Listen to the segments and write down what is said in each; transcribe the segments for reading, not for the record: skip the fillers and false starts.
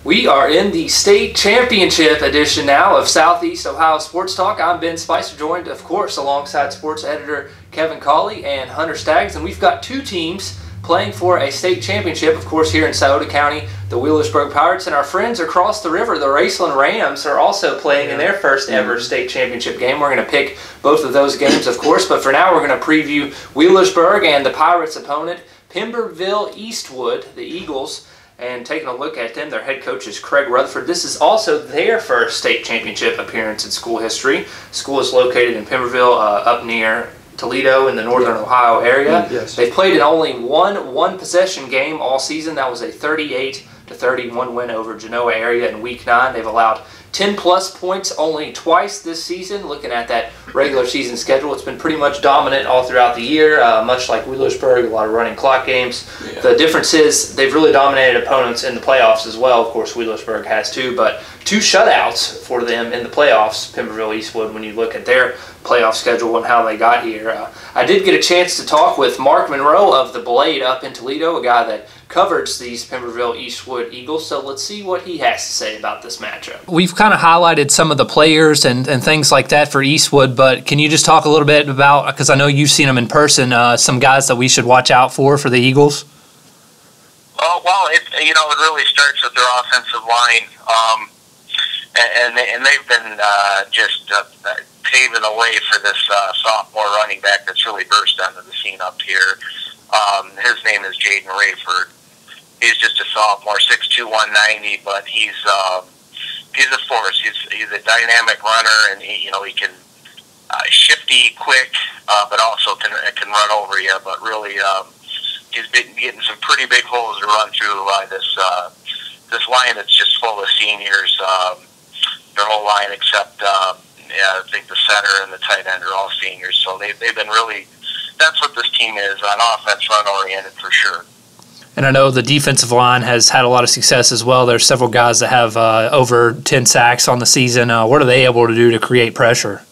We are in the state championship edition now of Southeast Ohio Sports Talk. I'm Ben Spicer, joined, of course, alongside sports editor Kevin Colley and Hunter Staggs. And we've got two teams playing for a state championship, of course, here in Toledo County, the Wheelersburg Pirates. And our friends across the river, the Raceland Rams, are also playing in their first ever state championship game. We're going to pick both of those games, of course. But for now, we're going to preview Wheelersburg and the Pirates' opponent, Eastwood, the Eagles. And taking a look at them, their head coach is Craig Rutherford. This is also their first state championship appearance in school history. School is located in Pemberville, up near Toledo in the northern Ohio area. Yes. They've played in only one possession game all season. That was a 38-31 win over Genoa area in Week 9. They've allowed 10-plus points only twice this season. Looking at that regular season schedule, it's been pretty much dominant all throughout the year, much like Wheelersburg, a lot of running clock games. Yeah. The difference is they've really dominated opponents in the playoffs as well. Of course, Wheelersburg has too, but two shutouts for them in the playoffs, Pemberville Eastwood, when you look at their playoff schedule and how they got here. I did get a chance to talk with Mark Monroe of the Blade up in Toledo, a guy that covers these Pemberville Eastwood Eagles, so let's see what he has to say about this matchup. We've kind of highlighted some of the players and things like that for Eastwood, but can you just talk a little bit about, because I know you've seen them in person, some guys that we should watch out for the Eagles? Well, it really starts with their offensive line, and they've been just paving the way for this sophomore running back that's really burst onto the scene up here. His name is Jaden Rayford. He's just a sophomore, 6'2", 190, but he's a force. He's a dynamic runner, and he can shifty, quick, but also can run over you. But really, he's been getting some pretty big holes to run through this line that's just full of seniors. Their whole line, except I think the center and the tight end are all seniors. So they've been really. That's what this team is on offense, run-oriented for sure. And I know the defensive line has had a lot of success as well. There's several guys that have over 10 sacks on the season. What are they able to do to create pressure?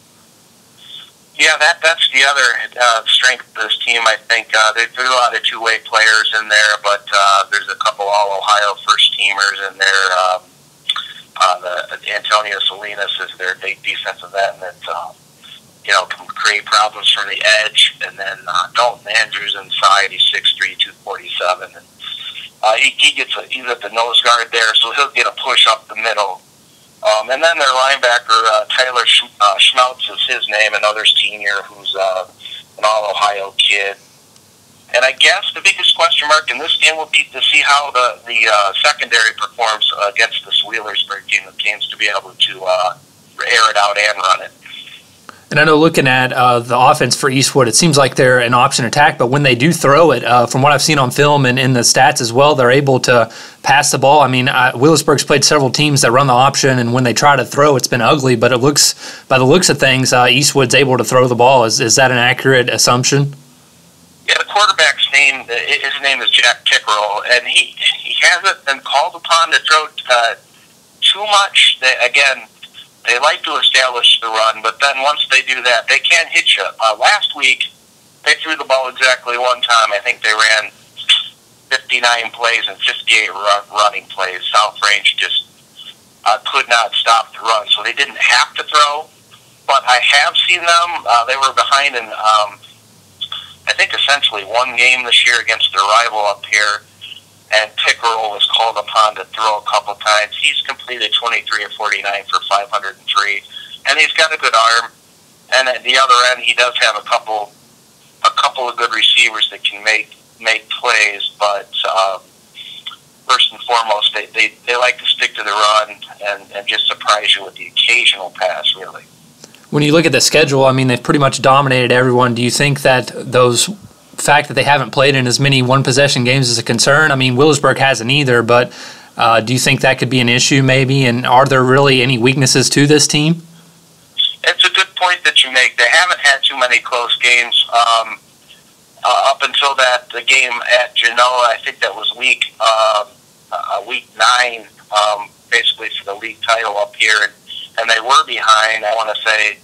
Yeah, that's the other strength of this team, I think. There's a lot of two-way players in there, but there's a couple All-Ohio first-teamers in there. The Antonio Salinas is their big defensive end that can create problems from the edge. And then Dalton Andrews inside, he's 6'3", 247. And he's at the nose guard there, so he'll get a push up the middle. And then their linebacker, Tyler Schmeltz is his name, another senior who's an All-Ohio kid. And I guess the biggest question mark in this game will be to see how the secondary performs against this Wheelersburg team that seems to be able to air it out and run it. And I know looking at the offense for Eastwood, it seems like they're an option attack, but when they do throw it, from what I've seen on film and in the stats as well, they're able to pass the ball. I mean, Wheelersburg's played several teams that run the option, and when they try to throw, it's been ugly, but it looks, by the looks of things, Eastwood's able to throw the ball. Is that an accurate assumption? Yeah, the quarterback's name, his name is Jack Pickerel, and he hasn't been called upon to throw too much. They like to establish the run, but then once they do that, they can hit you. Last week, they threw the ball exactly one time. I think they ran 59 plays and 58 running plays. South Range just could not stop the run, so they didn't have to throw. But I have seen them. They were behind in, I think, essentially one game this year against their rival up here. And Pickerel was called upon to throw a couple times. He's completed 23 of 49 for 503, and he's got a good arm. And at the other end, he does have a couple of good receivers that can make plays. But first and foremost, they like to stick to the run and just surprise you with the occasional pass, really. When you look at the schedule, I mean, they've pretty much dominated everyone. Do you think that those fact that they haven't played in as many one-possession games is a concern? I mean, Wheelersburg hasn't either, but do you think that could be an issue maybe? And are there really any weaknesses to this team? It's a good point that you make. They haven't had too many close games up until the game at Genoa. I think that was week 9, basically for the league title up here, and they were behind. I want to say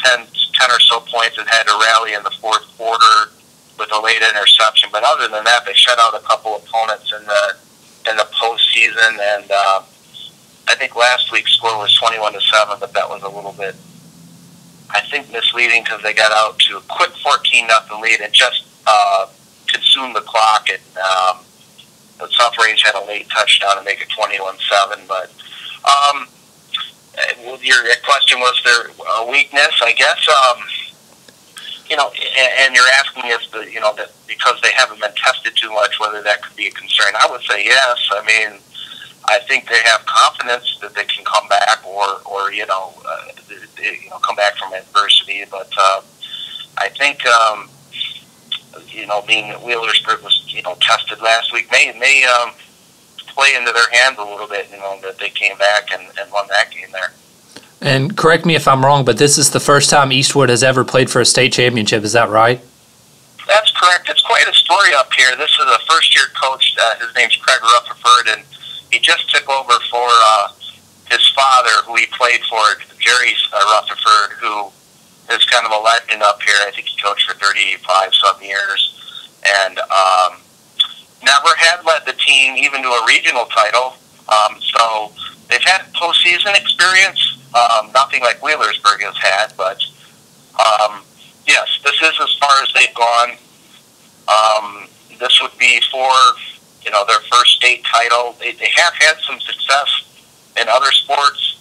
10 or so points and had to rally in the fourth quarter with a late interception. But other than that, they shut out a couple opponents in in the postseason, and I think last week's score was 21-7, but that was a little bit, I think, misleading because they got out to a quick 14-0 lead and just consumed the clock. And the South Range had a late touchdown to make it 21-7. But your question was their weakness, I guess. And you're asking if that because they haven't been tested too much, whether that could be a concern. I would say yes. I mean, I think they have confidence that they can come back, or come back from adversity. But I think being that Wheelersburg was tested last week may play into their hands a little bit. That they came back and won that game there. And correct me if I'm wrong, but this is the first time Eastwood has ever played for a state championship. Is that right? That's correct. It's quite a story up here. This is a first-year coach. His name's Craig Rutherford, and he just took over for his father, who he played for, Jerry Rutherford, who is kind of a legend up here. I think he coached for 35-some years, and never had led the team even to a regional title. So they've had postseason experience. Nothing like Wheelersburg has had, but yes, this is as far as they've gone. This would be for their first state title. They have had some success in other sports,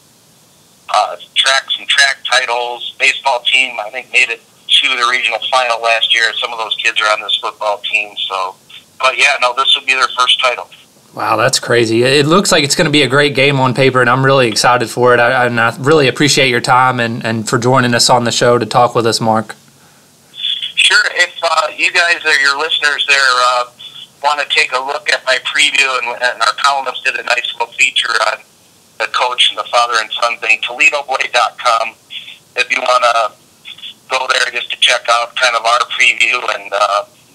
some track titles. Baseball team, I think, made it to the regional final last year. Some of those kids are on this football team. So, but yeah, no, this would be their first title. Wow, that's crazy. It looks like it's going to be a great game on paper, and I'm really excited for it. I really appreciate your time and for joining us on the show to talk with us, Mark. Sure. If you guys or your listeners there want to take a look at my preview, and our columnist did a nice little feature on the coach and the father and son thing, ToledoBlade.com. If you want to go there just to check out kind of our preview, and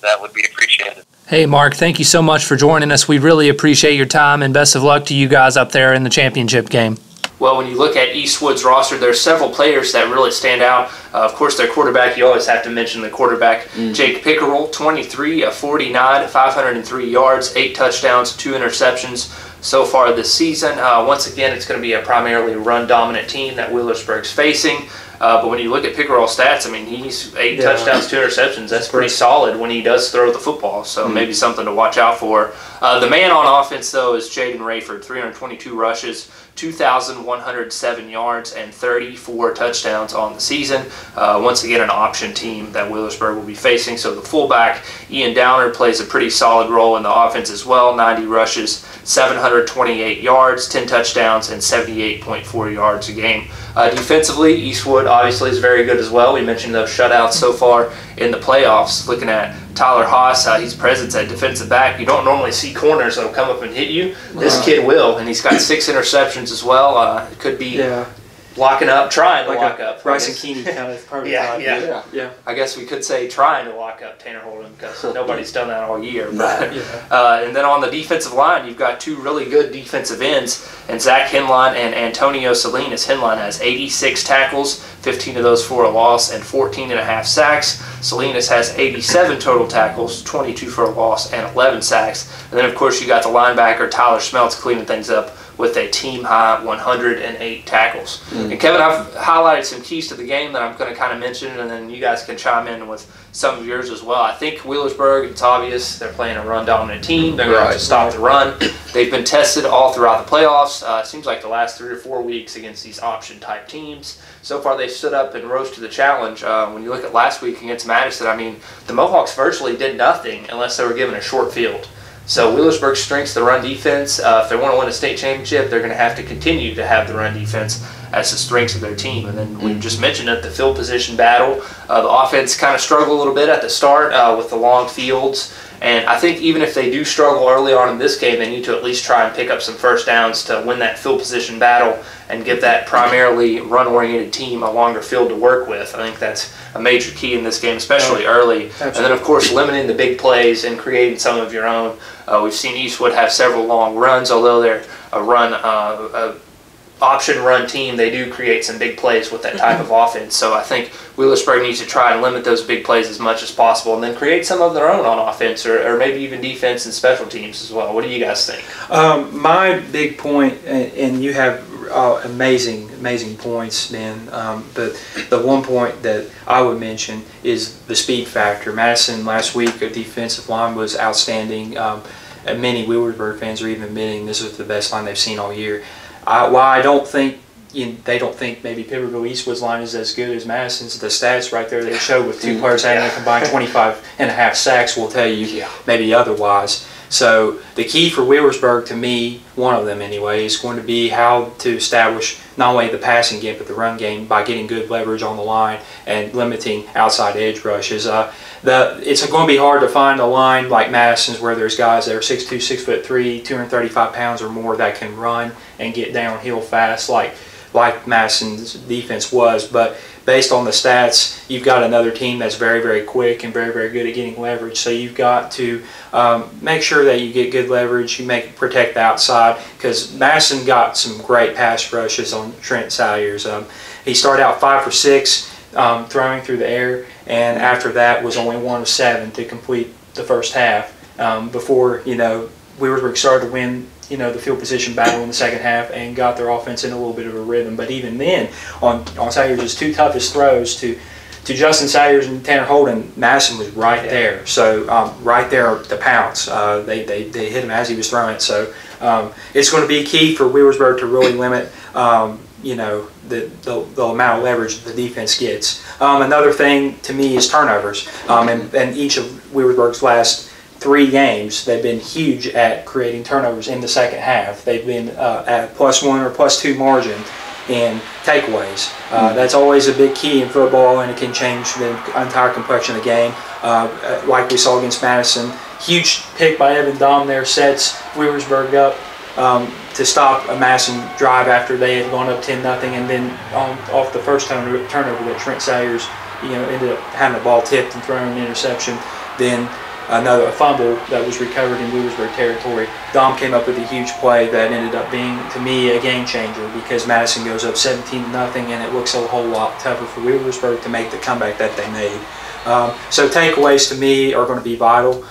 that would be appreciated. Hey, Mark, thank you so much for joining us. We really appreciate your time, and best of luck to you guys up there in the championship game. Well, when you look at Eastwood's roster, there's several players that really stand out. Of course, their quarterback, you always have to mention the quarterback, Jake Pickerel, 23 of 49, 503 yards, 8 touchdowns, 2 interceptions so far this season. Once again, it's going to be a primarily run-dominant team that Wheelersburg's facing. But when you look at Pickerel's stats, I mean, he's 8 touchdowns, 2 interceptions. That's pretty solid when he does throw the football, so maybe something to watch out for. The man on offense, though, is Jaden Rayford, 322 rushes, 2,107 yards, and 34 touchdowns on the season. Once again, an option team that Wheelersburg will be facing. So the fullback, Ian Downer, plays a pretty solid role in the offense as well. 90 rushes, 728 yards, 10 touchdowns, and 78.4 yards a game. Defensively, Eastwood obviously is very good as well. We mentioned those shutouts so far in the playoffs. Looking at Tyler Haas, he's presence at defensive back. You don't normally see corners that'll come up and hit you. This kid will, and he's got 6 interceptions as well. It could be locking up, trying to lock up. Bryson Keeney kind of part of yeah. I guess we could say trying to lock up Tanner Holden because nobody's done that all year. But, and then on the defensive line, you've got 2 really good defensive ends, and Zach Henline and Antonio Salinas. Henline has 86 tackles, 15 of those for a loss, and 14.5 sacks. Salinas has 87 total tackles, 22 for a loss, and 11 sacks. And then, of course, you got the linebacker Tyler Schmeltz cleaning things up with a team-high 108 tackles. And Kevin, I've highlighted some keys to the game that I'm going to kind of mention, and then you guys can chime in with some of yours as well. I think Wheelersburg, it's obvious, they're playing a run-dominant team. They're going to stop the run. They've been tested all throughout the playoffs. It seems like the last 3 or 4 weeks against these option-type teams. So far, they've stood up and rose to the challenge. When you look at last week against Madison, I mean, the Mohawks virtually did nothing unless they were given a short field. So Wheelersburg's strengths, the run defense. If they want to win a state championship, they're going to have to continue to have the run defense as the strengths of their team. And then we just mentioned it, the field position battle. The offense kind of struggled a little bit at the start with the long fields. And I think even if they do struggle early on in this game, they need to at least try and pick up some first downs to win that field position battle and give that primarily run-oriented team a longer field to work with. I think that's a major key in this game, especially early. Absolutely. And then, of course, limiting the big plays and creating some of your own. We've seen Eastwood have several long runs, although they're a option run team, they do create some big plays with that type of offense. So I think Wheelersburg needs to try and limit those big plays as much as possible, and then create some of their own on offense, or maybe even defense and special teams as well. What do you guys think? My big point, and you have amazing points, Ben, but the one point that I would mention is the speed factor. Madison last week, a defensive line was outstanding. Many Wheelersburg fans are even admitting this is the best line they've seen all year. While I don't think they don't think maybe Pemberville Eastwood's line is as good as Madison's, the stats right there they show with two players having a combined 25.5 sacks will tell you maybe otherwise. So the key for Wheelersburg, to me, one of them anyway, is going to be how to establish not only the passing game but the run game by getting good leverage on the line and limiting outside edge rushes. It's going to be hard to find a line like Madison's where there's guys that are 6'2", 6'3", 235 pounds or more that can run and get downhill fast like Madison's defense was. But based on the stats, you've got another team that's very, very quick and very, very good at getting leverage. So you've got to make sure that you get good leverage. You protect the outside, because Madison got some great pass rushes on Trent Salyers. He started out 5 for 6 throwing through the air, and after that was only 1 of 7 to complete the first half. Before Wheelersburg started to win the field position battle in the second half and got their offense in a little bit of a rhythm. But even then, on Salyers' 2 toughest throws to Justin Salyers and Tanner Holden, Madison was right there. So right there to pounce. They hit him as he was throwing it. So it's going to be key for Wheelersburg to really limit the amount of leverage the defense gets. Another thing to me is turnovers. And each of Wheelersburg's last 3 games, they've been huge at creating turnovers in the second half. They've been at +1 or +2 margin in takeaways. That's always a big key in football, and it can change the entire complexion of the game. Like we saw against Madison, huge pick by Evan Dom there sets Wheelersburg up to stop a Madison drive after they had gone up 10-0, and then off the first turnover that Trent Salyers ended up having the ball tipped and thrown an interception. Then a fumble that was recovered in Wheelersburg territory. Dom came up with a huge play that ended up being, to me, a game changer, because Madison goes up 17-0, and it looks a whole lot tougher for Wheelersburg to make the comeback that they made. So takeaways to me are going to be vital.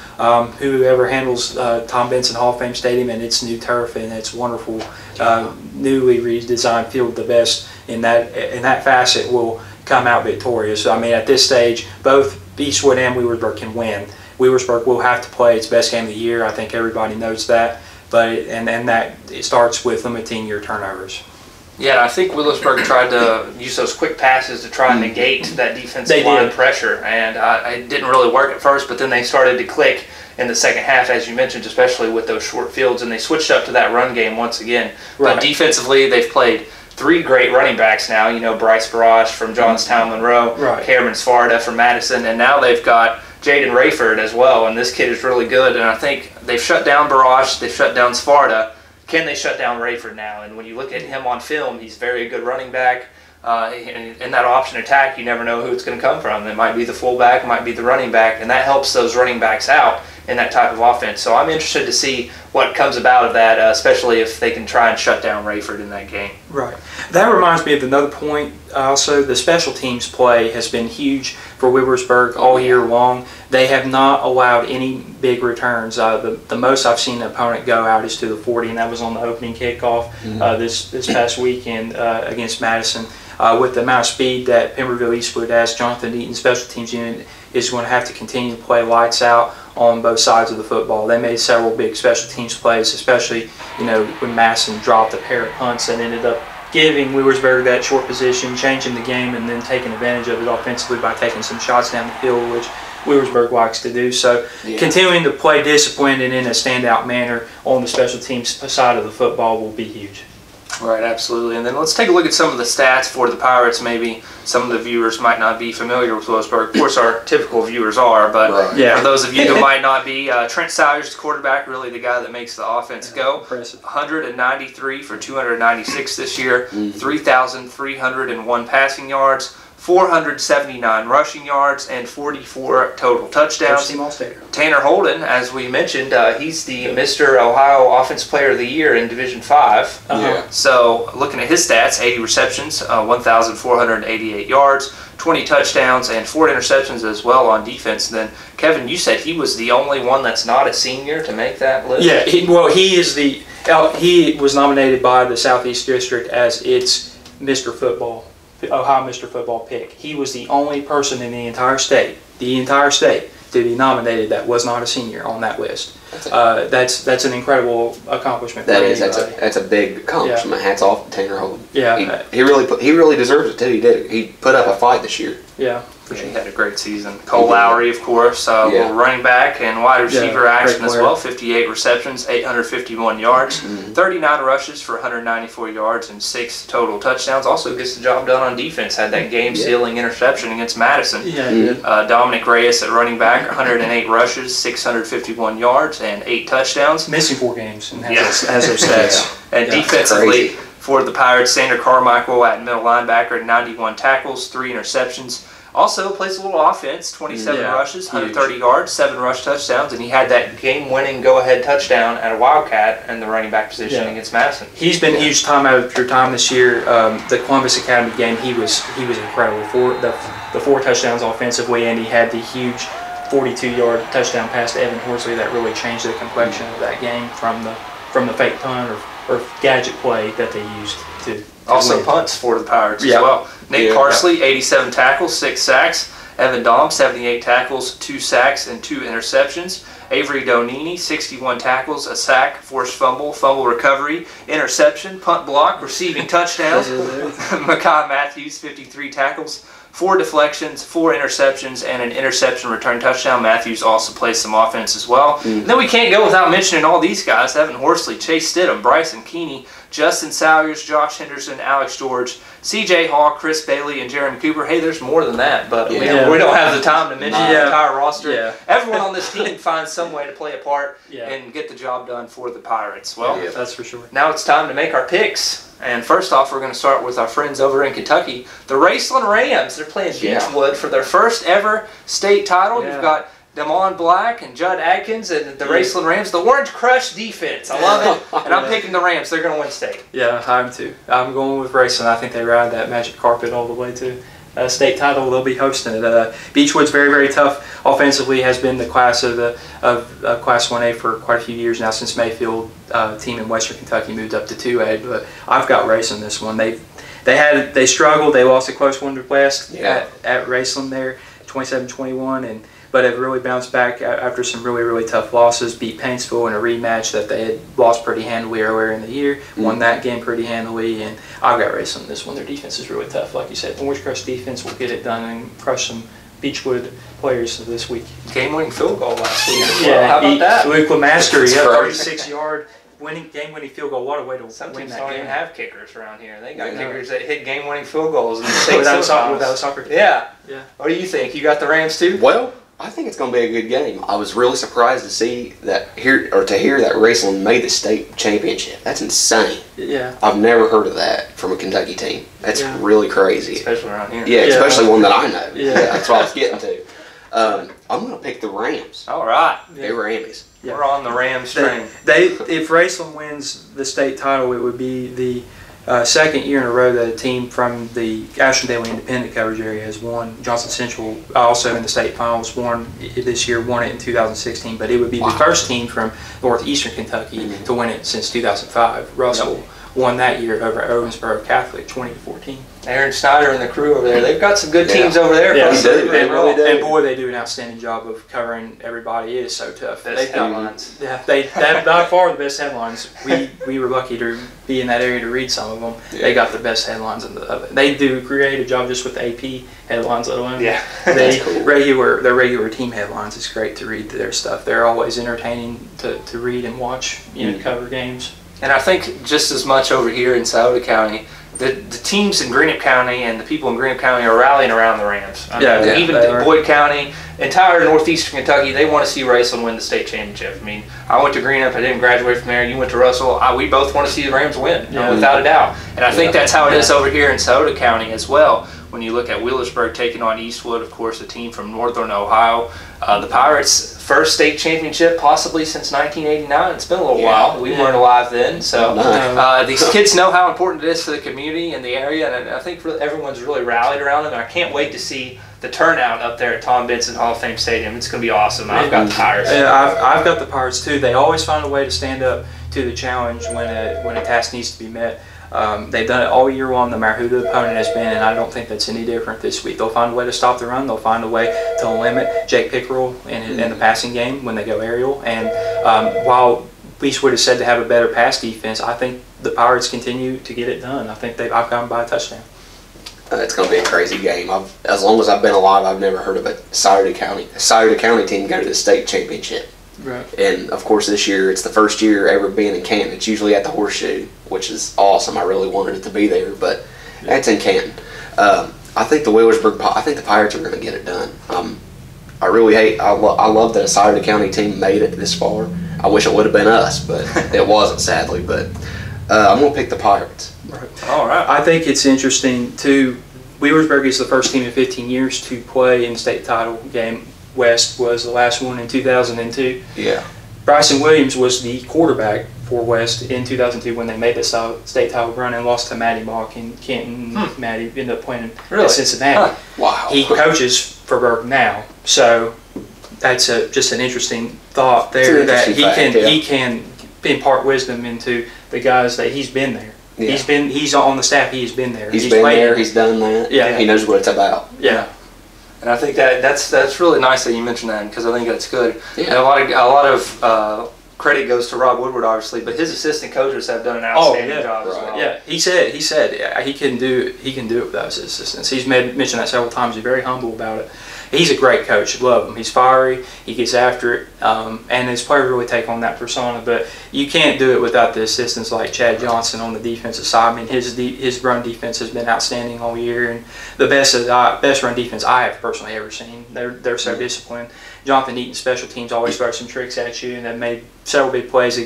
Whoever handles Tom Benson Hall of Fame Stadium and its new turf and its wonderful newly redesigned field the best in that facet will come out victorious. I mean, at this stage, both Eastwood and Wheelersburg can win. Wheelersburg will have to play its best game of the year. I think everybody knows that. And that it starts with limiting your turnovers. Yeah, I think Wheelersburg tried to use those quick passes to try and negate that defensive line pressure, and it didn't really work at first, but then they started to click in the second half, as you mentioned, especially with those short fields, and they switched up to that run game once again. But defensively, they've played 3 great running backs now. Bryce Barrage from Johnstown Monroe, Cameron Sfarda from Madison, and now they've got Jaden Rayford as well, and this kid is really good, and I think they've shut down Barrage, they've shut down Sfarda. Can they shut down Rayford now? And when you look at him on film, he's very good running back. In that option attack, you never know who it's going to come from. It might be the fullback, it might be the running back, and that helps those running backs out in that type of offense. So I'm interested to see what comes about of that, especially if they can try and shut down Rayford in that game. Right. That reminds me of another point. Also, the special teams play has been huge for Wheelersburg all year long. They have not allowed any big returns. The most I've seen an opponent go out is to the 40, and that was on the opening kickoff this past weekend against Madison. With the amount of speed that Pemberville Eastwood has, Jonathan Eaton's special teams unit is going to have to continue to play lights out on both sides of the football. They made several big special teams plays, especially when Madison dropped a pair of punts and ended up giving Wheelersburg that short position, changing the game, and then taking advantage of it offensively by taking some shots down the field, which Wheelersburg likes to do. So continuing to play disciplined and in a standout manner on the special teams side of the football will be huge. Right, absolutely. And then let's take a look at some of the stats for the Pirates. Maybe some of the viewers might not be familiar with Wheelersburg. Of course, our typical viewers are, but for those of you who might not be, Trent Salyers, the quarterback, really the guy that makes the offense go. Impressive. 193 for 296 this year, 3,301 passing yards, 479 rushing yards, and 44 total touchdowns. Tanner Holden, as we mentioned, he's the Mr. Ohio Offensive Player of the Year in Division 5. So looking at his stats, 80 receptions, 1,488 yards, 20 touchdowns, and 4 interceptions as well on defense. And then, Kevin, you said he was the only one that's not a senior to make that list? Yeah, he was nominated by the Southeast District as its Mr. Football, Ohio Mr. Football pick. He was the only person in the entire state, to be nominated that was not a senior on that list. That's an incredible accomplishment. That's a big accomplishment. Yeah. Hats off to Tanner Holden. Yeah, he really deserves it too. He did. He put up a fight this year. Yeah. He had a great season. Cole Lowry, of course, little running back and wide receiver action as well. 58 receptions, 851 yards, 39 rushes for 194 yards, and 6 total touchdowns. Also gets the job done on defense. Had that game-sealing interception against Madison. Dominic Reyes at running back, 108 rushes, 651 yards, and 8 touchdowns. Missing 4 games as those stats. And defensively, for the Pirates, Sander Carmichael at middle linebacker, 91 tackles, 3 interceptions. Also plays a little offense, 27 rushes, 130 yards, 7 rush touchdowns, and he had that game-winning go-ahead touchdown at a Wildcat in the running back position against Madison. He's been huge time after time this year. The Columbus Academy game, he was incredible. The 4 touchdowns offensively, and he had the huge 42-yard touchdown pass to Evan Horsley that really changed the complexion of that game from the fake punt or gadget play that they used to also win. Punts for the Pirates as well. Nick Parsley, 87 tackles, 6 sacks. Evan Dahm, 78 tackles, 2 sacks, and 2 interceptions. Avery Donini, 61 tackles, a sack, forced fumble, fumble recovery, interception, punt block, receiving touchdowns. Makai Matthews, 53 tackles, 4 deflections, 4 interceptions, and an interception return touchdown. Matthews also plays some offense as well. And then we can't go without mentioning all these guys: Evan Horsley, Chase Stidham, Bryson Keeney, Justin Salyers, Josh Henderson, Alex George, C.J. Hall, Chris Bailey, and Jeremy Cooper. Hey, there's more than that, but we don't have the time to mention the entire roster. Everyone on this team finds some way to play a part and get the job done for the Pirates. Well, that's for sure. Now it's time to make our picks. And first off, we're going to start with our friends over in Kentucky, the Raceland Rams. They're playing Beechwood for their first ever state title. You've got Damon Black and Judd Adkins and the Raceland Rams, the Orange Crush defense. I love it. And I'm picking the Rams. They're going to win state. Yeah, I'm too. I'm going with Raceland. I think they ride that magic carpet all the way to state title. They'll be hosting it. Beechwood's very, very tough offensively. Has been the class of Class 1A for quite a few years now, since Mayfield team in Western Kentucky moved up to 2A. But I've got Raceland this one. They struggled. They lost a close one to West at Raceland there, 27-21, but have really bounced back after some really, really tough losses. Beat Paintsville in a rematch that they had lost pretty handily earlier in the year. Won that game pretty handily, and I've got Raceland this one. Their defense is really tough. Like you said, Orange Crush defense will get it done and crush some Beechwood players this week. Game-winning field goal last week. How about that? Luke Lemaster, 36-yard game-winning field goal. What a way to Some win teams that don't game. even have kickers around here. They got kickers that hit game-winning field goals in the state without a soccer team. Yeah. What do you think? You got the Rams too? Well, I think it's going to be a good game. I was really surprised to hear that Raceland made the state championship. That's insane. Yeah. I've never heard of that from a Kentucky team. That's really crazy. Especially around here. Yeah, especially one that I know. Yeah, that's what I was getting to. I'm going to pick the Rams. All right. They're Rammies. We're on the Rams train. If Raceland wins the state title, it would be the second year in a row that a team from the Ashton-Daly Independent coverage area has won. Johnson Central, also in the state finals, won this year, won it in 2016, but it would be the first team from northeastern Kentucky to win it since 2005. Russell won that year over Owensboro Catholic, 20-14. Aaron Snyder and the crew over there, they've got some good teams over there. Yeah, they really do. And boy, they do an outstanding job of covering everybody. It is so tough. Best headlines. Yeah, they have by far the best headlines. We were lucky to be in that area to read some of them. Yeah. They got the best headlines of it. They do a creative job just with the AP headlines alone. Yeah, their regular team headlines. It's great to read their stuff. They're always entertaining to read and watch. Cover games. And I think just as much over here in Scioto County, the teams in Greenup County and the people in Greenup County are rallying around the Rams. Even Boyd County, entire northeastern Kentucky, they want to see Raceland win the state championship. I mean, I went to Greenup, I didn't graduate from there. You went to Russell. We both want to see the Rams win, without a doubt. And I think that's how it is over here in Scioto County as well. when you look at Wheelersburg taking on Eastwood, of course, a team from Northern Ohio. The Pirates' first state championship possibly since 1989. It's been a little while. We weren't alive then. So these kids know how important it is to the community and the area, and I think everyone's really rallied around them. And I can't wait to see the turnout up there at Tom Benson Hall of Fame Stadium. It's going to be awesome. I've got the Pirates. I've got the Pirates too. They always find a way to stand up to the challenge when a task needs to be met. They've done it all year long, no matter who the opponent has been, and I don't think that's any different this week. They'll find a way to stop the run. They'll find a way to limit Jake Pickerel in the passing game when they go aerial. And while Eastwood is said to have a better pass defense, I think the Pirates continue to get it done. I think I've got them by a touchdown. It's going to be a crazy game. As long as I've been alive, I've never heard of a Scioto County team go to the state championship. Right. And of course, this year it's the first year ever being in Canton. It's usually at the Horseshoe, which is awesome. I really wanted it to be there, but it's in Canton. I think the Pirates are going to get it done. I love that a Scioto County team made it this far. I wish it would have been us, but it wasn't, sadly. But I'm going to pick the Pirates. Right. All right. I think it's interesting too. Wheelersburg is the first team in 15 years to play in the state title game. West was the last one in 2002. Yeah. Bryson Williams was the quarterback for West in 2002 when they made the state title run and lost to Matty Bach in Canton. Matty ended up playing at Cincinnati. Wow. He coaches for Berg now, so that's just an interesting thought there that he can impart wisdom into the guys that he's been there. Yeah. He's on the staff. He's been there. He's been there. He's done that. Yeah. He knows what it's about. Yeah. And I think that's really nice that you mentioned that, because I think that's good. Yeah. And a lot of credit goes to Rob Woodward, obviously, but his assistant coaches have done an outstanding job as well. Yeah, he said he can do it without his assistants. He's mentioned that several times. He's very humble about it. He's a great coach. Love him. He's fiery. He gets after it, and his players really take on that persona. But you can't do it without the assistants like Chad Johnson on the defensive side. I mean, his run defense has been outstanding all year, and the best run defense I have personally ever seen. They're so disciplined. Jonathan Eaton, special teams, always throw some tricks at you, and they've made several big plays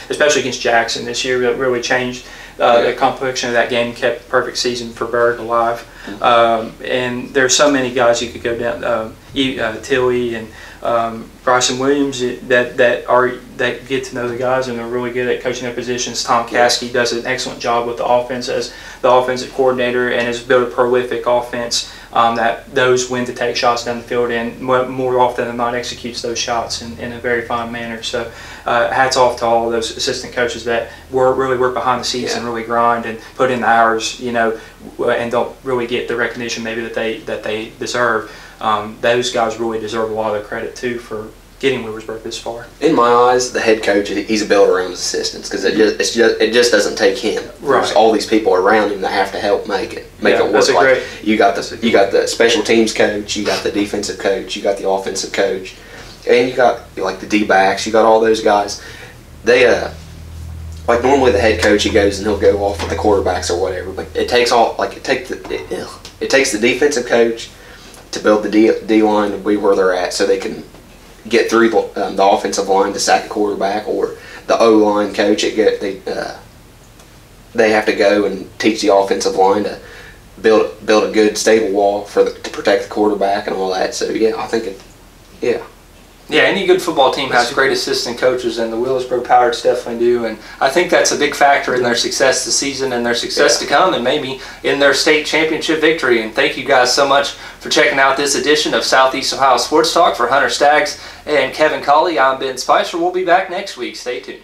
especially against Jackson this year. That really changed the complexion of that game, kept the perfect season for Berg alive. And there's so many guys you could go down, Tilly and Bryson Williams that get to know the guys and are really good at coaching their positions. Tom Caskey does an excellent job with the offense as the offensive coordinator and has built a prolific offense that knows when to take shots down the field and more often than not executes those shots in a very fine manner. So hats off to all those assistant coaches that really work behind the scenes and really grind and put in the hours, and don't really get the recognition maybe that they deserve. Those guys really deserve a lot of credit too for getting Wheelersburg this far. In my eyes, the head coach, he's a builder around his assistants, because it just doesn't take him. Right. There's all these people around him that have to help make it work. That's You got the special teams coach, you got the defensive coach, you got the offensive coach, and you got like the D-backs. You got all those guys. They like normally the head coach, he goes and he'll go off with the quarterbacks or whatever, but it takes the defensive coach to build the D line to be where they're at, so they can get through the offensive line to sack a quarterback, or the O line coach. They have to go and teach the offensive line to build a good stable wall to protect the quarterback and all that. So I think any good football team has great assistant coaches, and the Wheelersburg Pirates definitely do. And I think that's a big factor in their success this season and their success to come, and maybe in their state championship victory. And thank you guys so much for checking out this edition of Southeast Ohio Sports Talk. For Hunter Staggs and Kevin Colley, I'm Ben Spicer. We'll be back next week. Stay tuned.